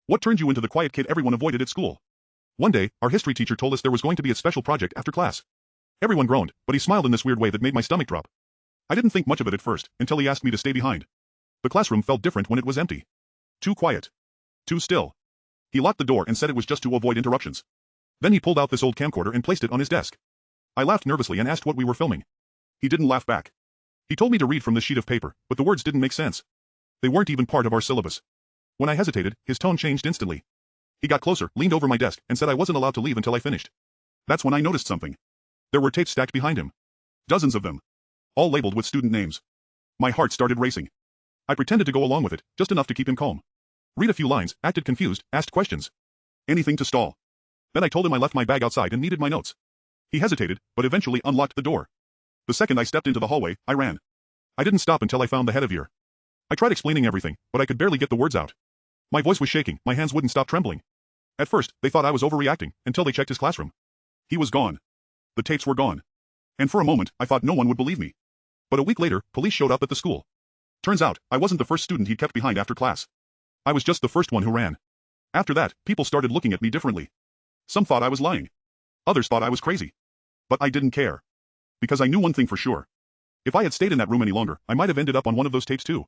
What turned you into the quiet kid everyone avoided at school? One day, our history teacher told us there was going to be a special project after class. Everyone groaned, but he smiled in this weird way that made my stomach drop. I didn't think much of it at first, until he asked me to stay behind. The classroom felt different when it was empty. Too quiet. Too still. He locked the door and said it was just to avoid interruptions. Then he pulled out this old camcorder and placed it on his desk. I laughed nervously and asked what we were filming. He didn't laugh back. He told me to read from the sheet of paper, but the words didn't make sense. They weren't even part of our syllabus. When I hesitated, his tone changed instantly. He got closer, leaned over my desk, and said I wasn't allowed to leave until I finished. That's when I noticed something. There were tapes stacked behind him. Dozens of them. All labeled with student names. My heart started racing. I pretended to go along with it, just enough to keep him calm. Read a few lines, acted confused, asked questions. Anything to stall. Then I told him I left my bag outside and needed my notes. He hesitated, but eventually unlocked the door. The second I stepped into the hallway, I ran. I didn't stop until I found the head of year. I tried explaining everything, but I could barely get the words out. My voice was shaking, my hands wouldn't stop trembling. At first, they thought I was overreacting, until they checked his classroom. He was gone. The tapes were gone. And for a moment, I thought no one would believe me. But a week later, police showed up at the school. Turns out, I wasn't the first student he'd kept behind after class. I was just the first one who ran. After that, people started looking at me differently. Some thought I was lying. Others thought I was crazy. But I didn't care. Because I knew one thing for sure. If I had stayed in that room any longer, I might have ended up on one of those tapes too.